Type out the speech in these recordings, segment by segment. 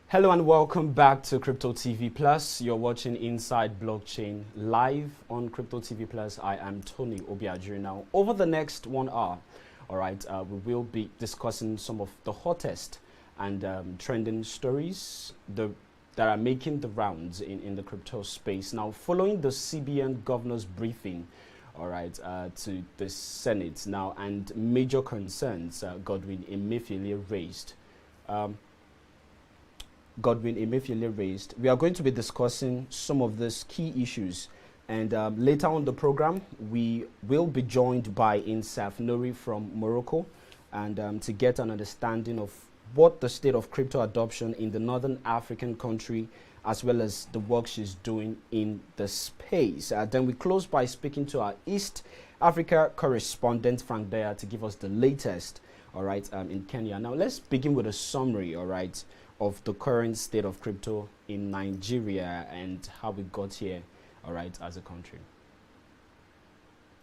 Hello and welcome back to Crypto TV Plus. You're watching Inside Blockchain live on Crypto TV Plus. I am Tony Obiajiri. Now, over the next 1 hour, all right, we will be discussing some of the hottest and trending stories that are making the rounds in the crypto space. Now, following the CBN governor's briefing, all right, to the Senate now, and major concerns Godwin Emefiele raised. We are going to be discussing some of these key issues, and later on the program we will be joined by Insaf NORI from Morocco, and to get an understanding of what the state of crypto adoption in the northern African country, as well as the work she's doing in the space. Then we close by speaking to our East Africa Correspondent, Frank Daya, to give us the latest, all right, in Kenya. Now let's begin with a summary, all right, of the current state of crypto in Nigeria and how we got here, all right, as a country.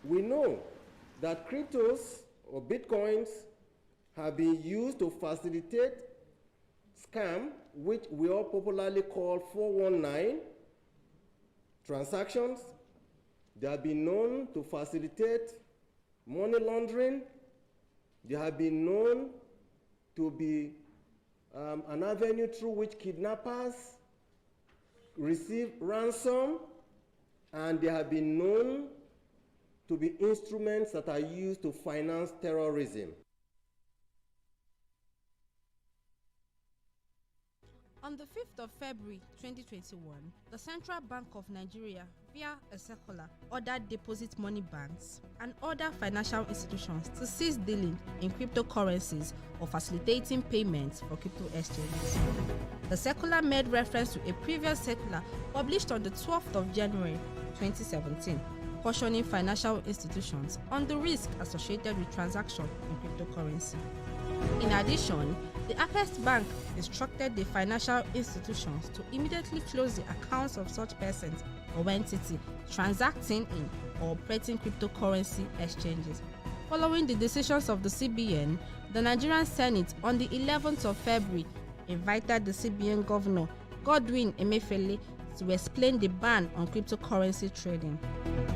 We know that cryptos or bitcoins have been used to facilitate scam, which we all popularly call 419 transactions. They have been known to facilitate money laundering. They have been known to be an avenue through which kidnappers receive ransom, and they have been known to be instruments that are used to finance terrorism. On the 5th of February 2021, the Central Bank of Nigeria, via a circular, ordered deposit money banks and other financial institutions to cease dealing in cryptocurrencies or facilitating payments for crypto exchanges. The circular made reference to a previous circular published on the 12th of January 2017, cautioning financial institutions on the risk associated with transactions in cryptocurrency. In addition, the Apex Bank instructed the financial institutions to immediately close the accounts of such persons or entity transacting in or operating cryptocurrency exchanges. Following the decisions of the CBN, the Nigerian Senate on the 11th of February invited the CBN Governor, Godwin Emefiele, to explain the ban on cryptocurrency trading.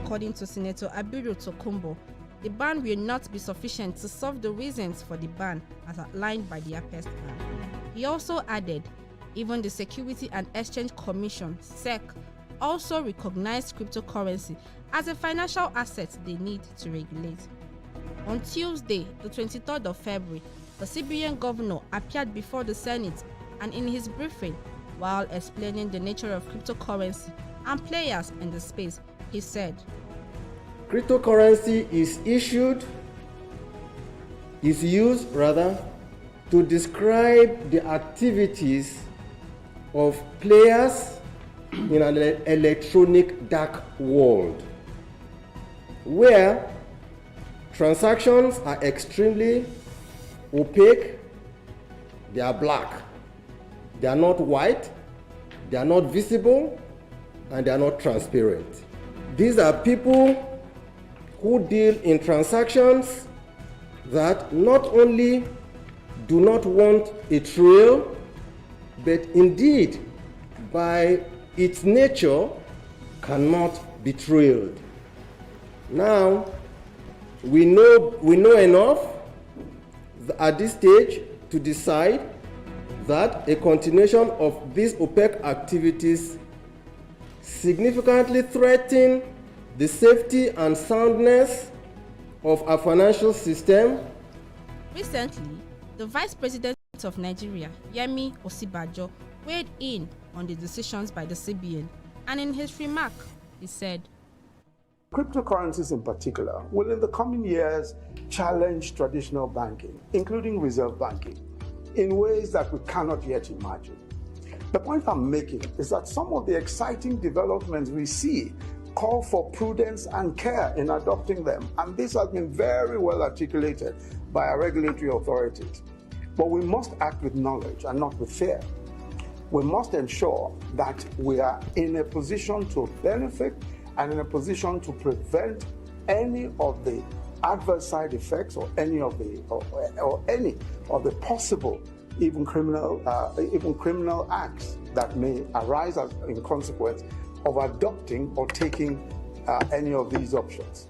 According to Senator Abiru Tokumbo, the ban will not be sufficient to solve the reasons for the ban as outlined by the Apex Bank. He also added, even the Security and Exchange Commission, SEC, also recognized cryptocurrency as a financial asset they need to regulate. On Tuesday, the 23rd of February, the CBN governor appeared before the Senate, and in his briefing, while explaining the nature of cryptocurrency and players in the space, he said, cryptocurrency is used to describe the activities of players in an electronic dark world, where transactions are extremely opaque, they are black, they are not white, they are not visible, and they are not transparent. These are people who deal in transactions that not only do not want a trail, but indeed, by its nature, cannot be trailed. Now, we know enough at this stage to decide that a continuation of these opaque activities significantly threaten the safety and soundness of our financial system. Recently, the Vice President of Nigeria, Yemi Osinbajo, weighed in on the decisions by the CBN, and in his remark, he said, cryptocurrencies in particular will in the coming years challenge traditional banking, including reserve banking, in ways that we cannot yet imagine. The point I'm making is that some of the exciting developments we see call for prudence and care in adopting them, and this has been very well articulated by our regulatory authorities. But we must act with knowledge and not with fear. We must ensure that we are in a position to benefit and in a position to prevent any of the adverse side effects or any of the possible even criminal acts that may arise as in consequence of adopting or taking any of these options.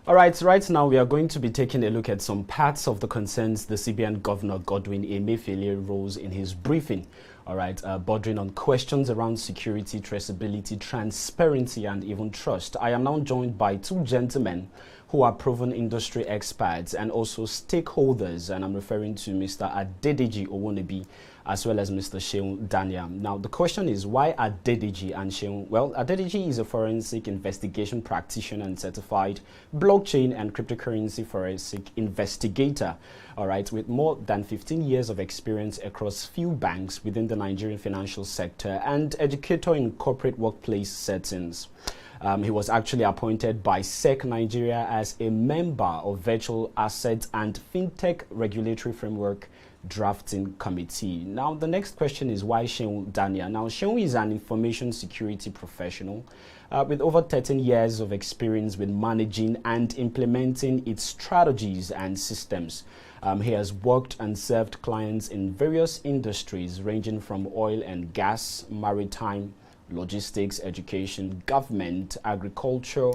All right, right now we are going to be taking a look at some parts of the concerns the CBN Governor Godwin Emefiele rose in his briefing. All right, bordering on questions around security, traceability, transparency, and even trust. I am now joined by two gentlemen who are proven industry experts and also stakeholders, and I'm referring to Mr. Adedeji Owownibi as well as Mr. Seun Dania. Now, the question is, why Adedeji and Seun? Well, Adedeji is a forensic investigation practitioner and certified blockchain and cryptocurrency forensic investigator, all right, with more than 15 years of experience across few banks within the Nigerian financial sector and educator in corporate workplace settings. He was actually appointed by SEC Nigeria as a member of Virtual Assets and FinTech Regulatory Framework Drafting Committee. Now, the next question is, why Seun Dania? Now, Seun is an information security professional with over 13 years of experience with managing and implementing its strategies and systems. He has worked and served clients in various industries ranging from oil and gas, maritime, logistics, education, government, agriculture,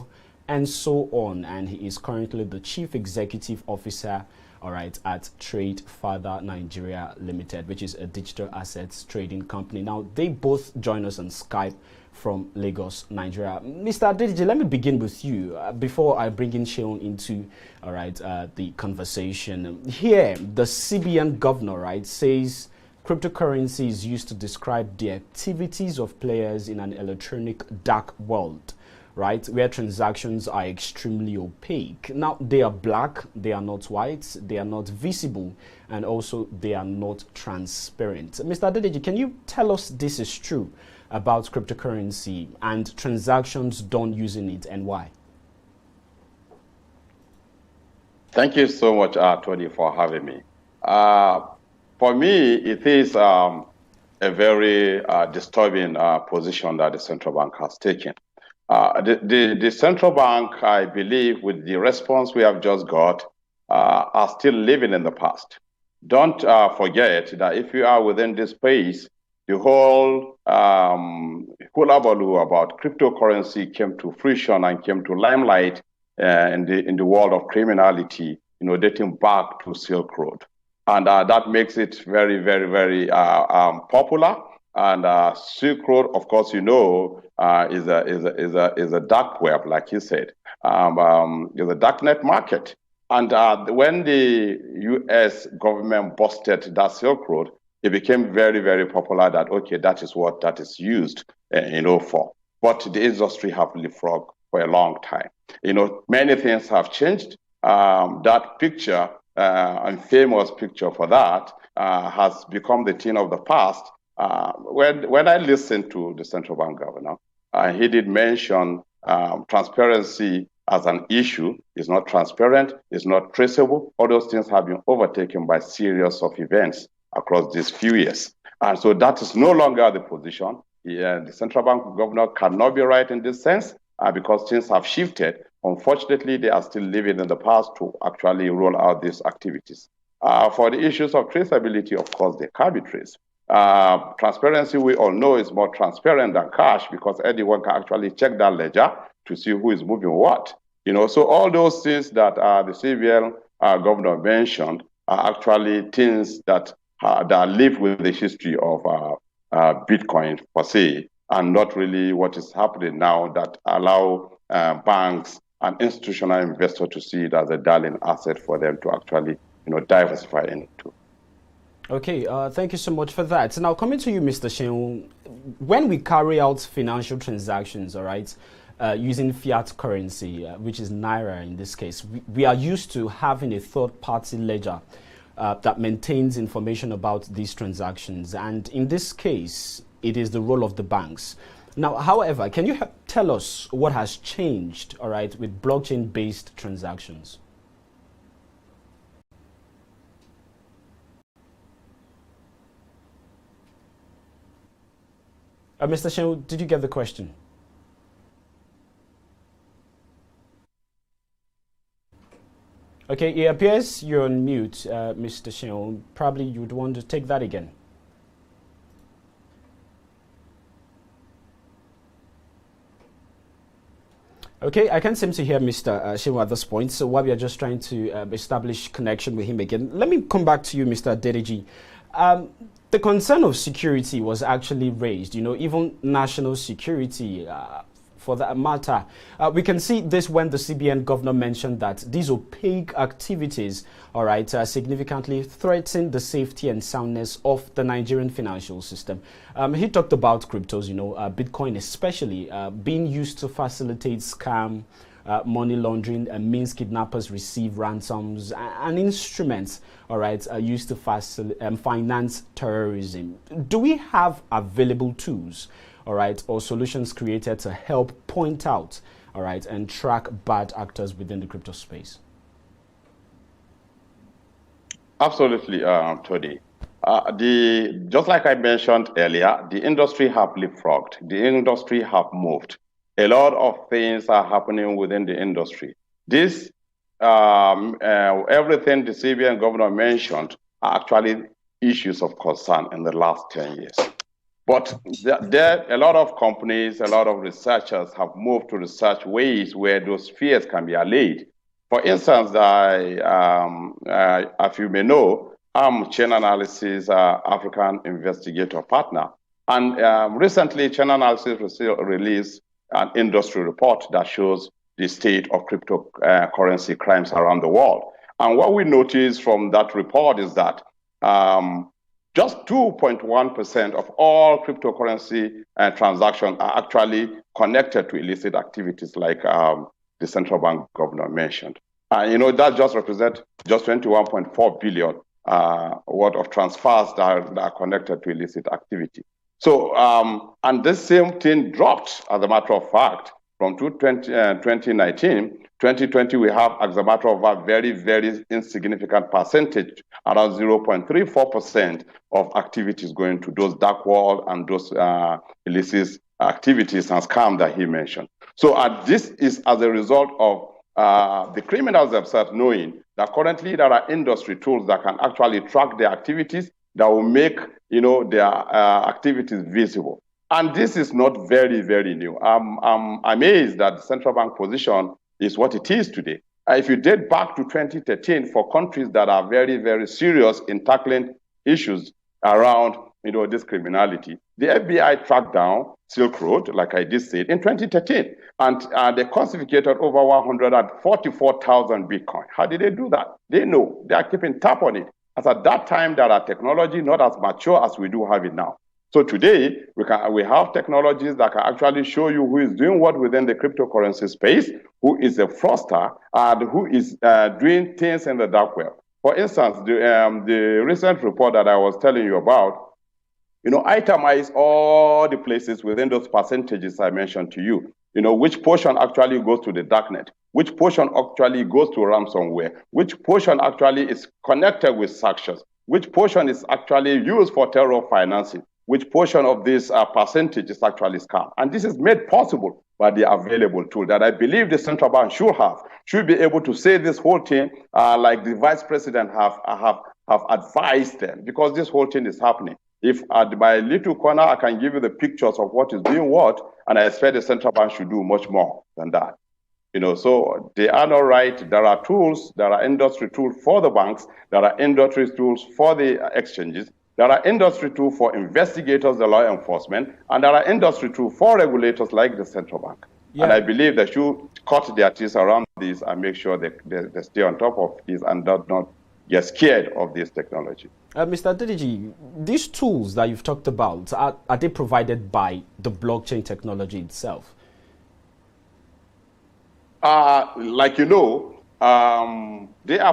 and so on. And he is currently the Chief Executive Officer, all right, at Trade Father Nigeria Limited, which is a digital assets trading company. Now, they both join us on Skype from Lagos, Nigeria. Mr. Adedeji, let me begin with you before I bring in Seun into, all right, the conversation. Here, the CBN governor, right, says cryptocurrency is used to describe the activities of players in an electronic dark world, right, where transactions are extremely opaque. Now, they are black, they are not white, they are not visible, and also they are not transparent. Mr. Adedeji, can you tell us this is true about cryptocurrency and transactions done using it, and why? Thank you so much, Tony, for having me. For me, it is a very disturbing position that the central bank has taken. The central bank, I believe, with the response we have just got, are still living in the past. Don't forget that if you are within this space, the whole hullabaloo about cryptocurrency came to fruition and came to limelight in the world of criminality, dating back to Silk Road. And that makes it very, very, very popular. And Silk Road, of course, is a dark web, like you said. Is a darknet market. And when the U.S. government busted that Silk Road, it became very, very popular that, okay, that is what that is used, for. But the industry have leapfrogged for a long time. Many things have changed. That picture, and famous picture for that, has become the thing of the past. When I listened to the central bank governor, he did mention transparency as an issue. It's not transparent, it's not traceable. All those things have been overtaken by series of events across these few years. And so that is no longer the position. The central bank governor cannot be right in this sense because things have shifted. Unfortunately, they are still living in the past to actually roll out these activities. For the issues of traceability, of course, they can be traced. Transparency, we all know, is more transparent than cash because anyone can actually check that ledger to see who is moving what. So all those things that the CBN governor mentioned are actually things that live with the history of Bitcoin per se, and not really what is happening now that allow banks and institutional investors to see it as a darling asset for them to actually, diversify into. Okay, thank you so much for that. Now, coming to you, Mr. Seun, when we carry out financial transactions, all right, using fiat currency, which is Naira in this case, we are used to having a third-party ledger that maintains information about these transactions. And in this case, it is the role of the banks. Now, however, can you tell us what has changed, all right, with blockchain-based transactions? Mr. Seun, did you get the question? Okay, it appears you're on mute, Mr. Seun. Probably you would want to take that again. Okay, I can't seem to hear Mr. Seun at this point, so while we are just trying to establish connection with him again, let me come back to you, Mr. Adedeji. The concern of security was actually raised, even national security for that matter. We can see this when the CBN governor mentioned that these opaque activities, significantly threaten the safety and soundness of the Nigerian financial system. He talked about cryptos, Bitcoin especially, being used to facilitate scam, money laundering, and means kidnappers receive ransoms, and instruments, used to finance terrorism. Do we have available tools, or solutions created to help point out, and track bad actors within the crypto space? Absolutely, Tony. Just like I mentioned earlier, the industry have leapfrogged. The industry have moved. A lot of things are happening within the industry. This, everything the CBN governor mentioned are actually issues of concern in the last 10 years. But there a lot of companies, a lot of researchers have moved to research ways where those fears can be allayed. For instance, as you may know, I'm Chain Analysis African investigator partner. And recently, Chain Analysis released an industry report that shows the state of cryptocurrency crimes around the world. And what we noticed from that report is that just 2.1% of all cryptocurrency transactions are actually connected to illicit activities like the central bank governor mentioned. That just represents just 21.4 billion worth of transfers that are connected to illicit activity. So, and this same thing dropped, as a matter of fact, from 2019. 2020, we have, as a matter of fact, very, very insignificant percentage, around 0.34% of activities going to those dark world and those illicit activities and scams that he mentioned. So this is as a result of the criminals themselves knowing that currently there are industry tools that can actually track their activities that will make their activities visible. And this is not very, very new. I'm amazed that the central bank position is what it is today. If you date back to 2013, for countries that are very, very serious in tackling issues around this criminality, the FBI tracked down Silk Road, like I just said, in 2013, and they confiscated over 144,000 Bitcoin. How did they do that? They know. They are keeping tab on it. As at that time, there are technology not as mature as we do have it now. So today, we have technologies that can actually show you who is doing what within the cryptocurrency space, who is a fraudster, and who is doing things in the dark web. For instance, the recent report that I was telling you about, itemize all the places within those percentages I mentioned to you. Which portion actually goes to the darknet, which portion actually goes to ransomware, which portion actually is connected with sanctions, which portion is actually used for terror financing, which portion of this percentage is actually scam. And this is made possible by the available tool that I believe the central bank should be able to say this whole thing like the vice president have advised them, because this whole thing is happening. If at my little corner, I can give you the pictures of what is being what, and I expect the central bank should do much more than that. So they are not right. There are tools, there are industry tools for the banks, there are industry tools for the exchanges, there are industry tools for investigators, the law enforcement, and there are industry tools for regulators like the central bank. Yeah. And I believe they should cut their teeth around this and make sure they stay on top of this and not get scared of this technology. Mr. Adedeji, these tools that you've talked about, are they provided by the blockchain technology itself? They are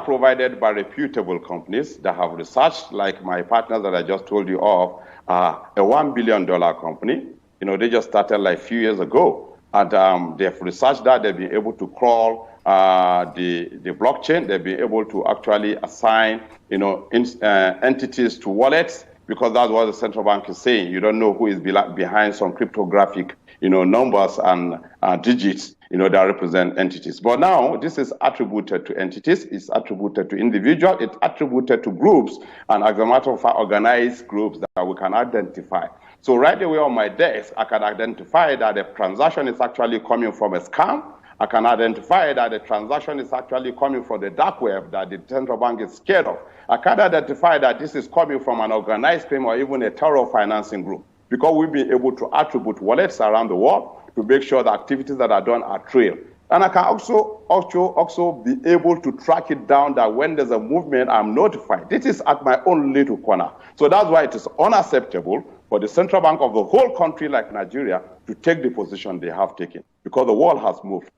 provided by reputable companies that have researched, like my partners that I just told you of, a $1 billion company. They just started like a few years ago, and they've researched that. They've been able to crawl the blockchain. They've been able to actually assign, entities to wallets, because that's what the central bank is saying. You don't know who is behind some cryptographic, numbers and digits, that represent entities. But now this is attributed to entities, it's attributed to individuals, it's attributed to groups, and as a matter of fact, organized groups that we can identify. So right away on my desk, I can identify that the transaction is actually coming from a scam. I can identify that the transaction is actually coming from the dark web that the central bank is scared of. I can identify that this is coming from an organized crime or even a terror financing group, because we'll be able to attribute wallets around the world to make sure the activities that are done are trailed. And I can also be able to track it down that when there's a movement, I'm notified. This is at my own little corner. So that's why it is unacceptable for the central bank of the whole country like Nigeria to take the position they have taken, because the world has moved.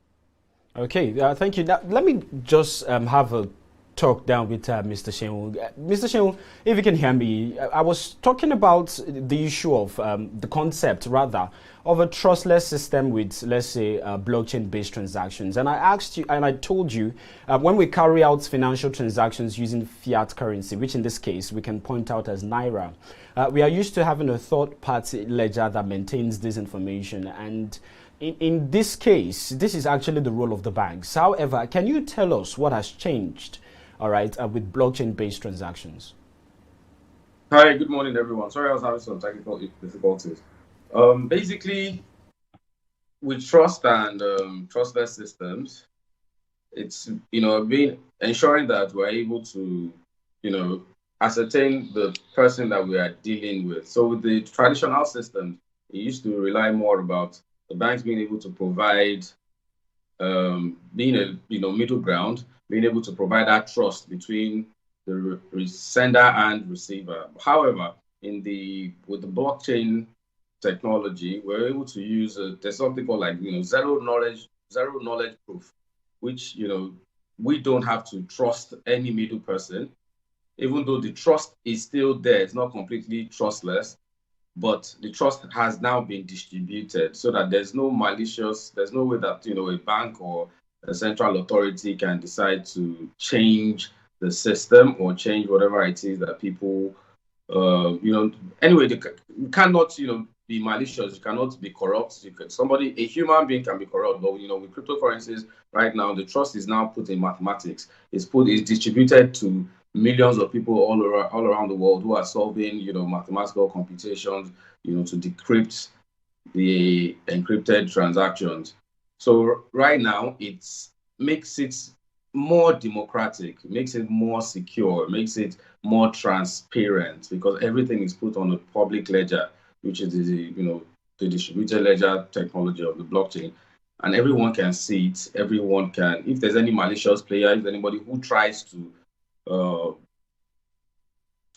Okay, thank you. Now, let me just have a talk down with Mr. Seun. Mr. Seun, if you can hear me, I was talking about the issue of the concept, rather, of a trustless system with, let's say, blockchain-based transactions. And I asked you, and I told you, when we carry out financial transactions using fiat currency, which in this case we can point out as Naira, we are used to having a third-party ledger that maintains this information. And in this case, this is actually the role of the banks. However, can you tell us what has changed, all right, with blockchain-based transactions? Hi, good morning, everyone. Sorry, I was having some technical difficulties. Basically, with trust and trustless systems, it's been ensuring that we're able to ascertain the person that we are dealing with. So with the traditional systems, it used to rely more about the banks being able to provide, being a middle ground, being able to provide that trust between the sender and receiver. However, with the blockchain technology, we're able to use there's something called zero knowledge proof, which we don't have to trust any middle person, even though the trust is still there. It's not completely trustless, but the trust has now been distributed so that there's no way that a bank or a central authority can decide to change the system or change whatever it is that people anyway, you cannot be malicious, you cannot be corrupt. A human being can be corrupt, but with cryptocurrencies right now, the trust is now put in mathematics. It's distributed to millions of people all around the world who are solving mathematical computations to decrypt the encrypted transactions. So right now it makes it more democratic, makes it more secure, makes it more transparent, because everything is put on a public ledger, which is the distributed ledger technology of the blockchain, and everyone can see it. Everyone can, if there's any malicious player, if anybody who tries to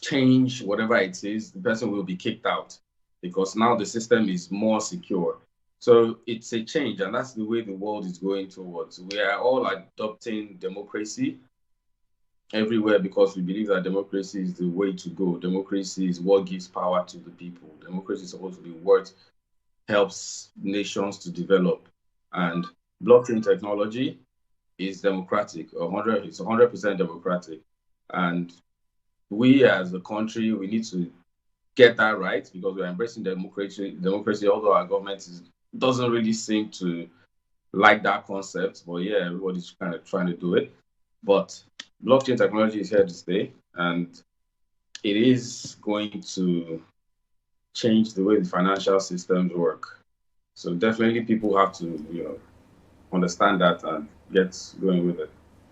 change whatever it is, the person will be kicked out, because now the system is more secure. So it's a change, and that's the way the world is going towards. We are all adopting democracy everywhere because we believe that democracy is the way to go. Democracy is what gives power to the people. Democracy is supposed to be what helps nations to develop. And blockchain technology is democratic. It's 100% democratic. And we as a country, we need to get that right, because we're embracing democracy, although our government doesn't really seem to like that concept. But yeah, everybody's kind of trying to do it. But blockchain technology is here to stay, and it is going to change the way the financial systems work. So definitely people have to, understand that and get going with it.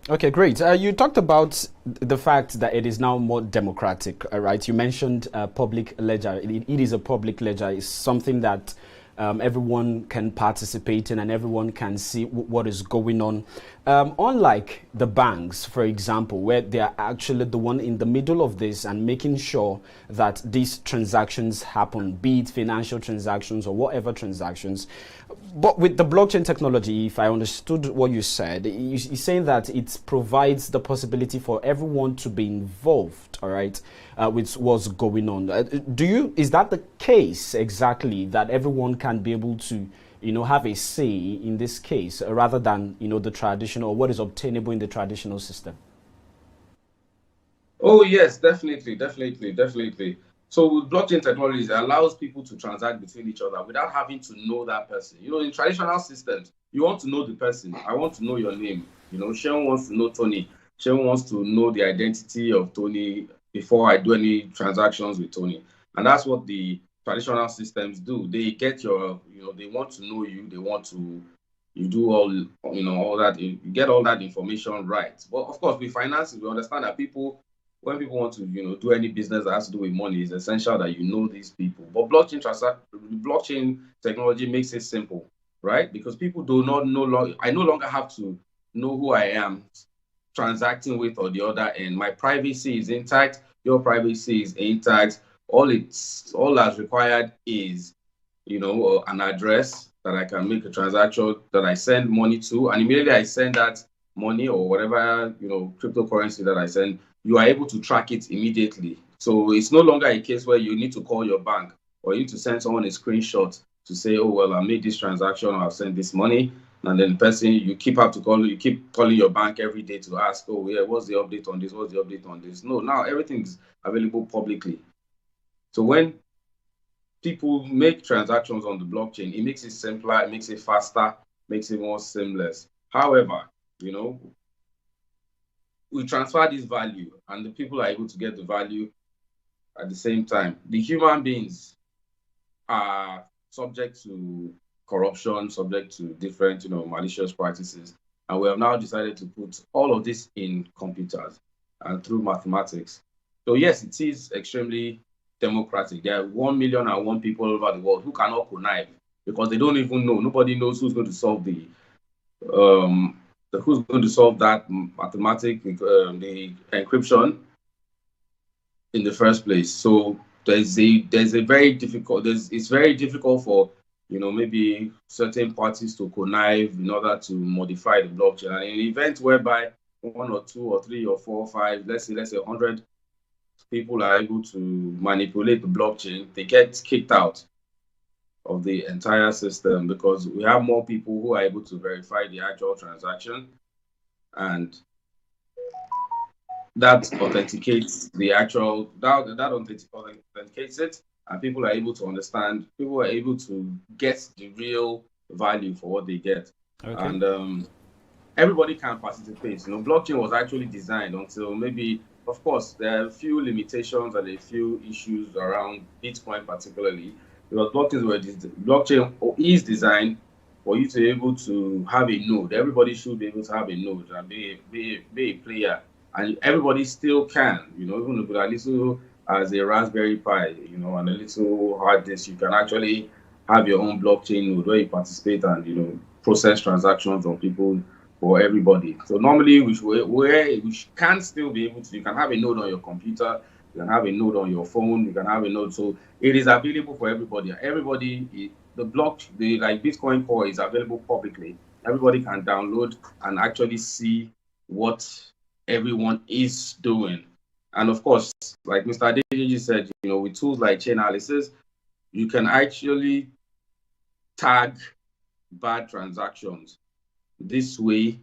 Okay, great. You talked about the fact that it is now more democratic, right? You mentioned public ledger. It is a public ledger. It's something that everyone can participate in and everyone can see what is going on. Unlike the banks, for example, where they are actually the one in the middle of this and making sure that these transactions happen, be it financial transactions or whatever transactions. But with the blockchain technology, if I understood what you said, you're saying that it provides the possibility for everyone to be involved, all right, with what's going on. Is that the case exactly, that everyone can be able to, have a say in this case, rather than, the traditional, or what is obtainable in the traditional system? Oh, yes, definitely. So with blockchain technologies, it allows people to transact between each other without having to know that person. You know, in traditional systems, you want to know the person. I want to know your name. You know, Seun wants to know Tony. Seun wants to know the identity of Tony before I do any transactions with Tony. And that's what the traditional systems do. They get your, you know, they want to know you. They want to, you do all, you know, all that. You get all that information right. But of course, with finances, we understand that people, when people want to, you know, do any business that has to do with money, it's essential that you know these people. But blockchain technology makes it simple, right? Because people do not I no longer have to know who I am transacting with or the other, and my privacy is intact. Your privacy is intact. All that's required is, you know, an address that I can make a transaction, that I send money to, and immediately I send that money or whatever, you know, cryptocurrency that I send, you are able to track it immediately. So it's no longer a case where you need to call your bank or you need to send someone a screenshot to say, oh, well, I made this transaction or I've sent this money. And then the person, you keep calling your bank every day to ask, oh, yeah, what's the update on this? What's the update on this? No, now everything's available publicly. So when people make transactions on the blockchain, it makes it simpler, it makes it faster, makes it more seamless. However, you know, we transfer this value and the people are able to get the value at the same time. The human beings are subject to corruption, subject to different, you know, malicious practices. And we have now decided to put all of this in computers and through mathematics. So yes, it is extremely democratic. There are 1,000,001 people all over the world who cannot connive because they don't even know. Nobody knows who's going to solve that mathematic, the encryption in the first place. So it's very difficult for, you know, maybe certain parties to connive in order to modify the blockchain. And in an event whereby 1 or 2 or 3 or 4 or 5, let's say 100 people are able to manipulate the blockchain, they get kicked out of the entire system because we have more people who are able to verify the actual transaction, and that authenticates the actual, that authenticates it, and people are able to understand, people are able to get the real value for what they get. Okay. And everybody can participate. You know, blockchain was actually designed until maybe, of course, there are a few limitations and a few issues around Bitcoin particularly, because blockchain is designed for you to be able to have a node. Everybody should be able to have a node and be a player. And everybody still can, you know, even with a little as a Raspberry Pi, you know, and a little hard disk, you can actually have your own blockchain node where you participate and, you know, process transactions on people, for everybody. So normally we can still be able to, you can have a node on your computer, you can have a node on your phone, you can have a node. So it is available for everybody. Like Bitcoin Core is available publicly. Everybody can download and actually see what everyone is doing. And of course, like Mr. Adedeji said, you know, with tools like Chainalysis, you can actually tag bad transactions. This way,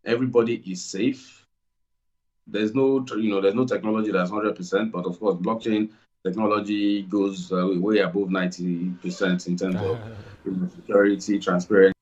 everybody is safe. There's no technology that's 100%, but of course, blockchain technology goes way above 90% in terms of security, transparency.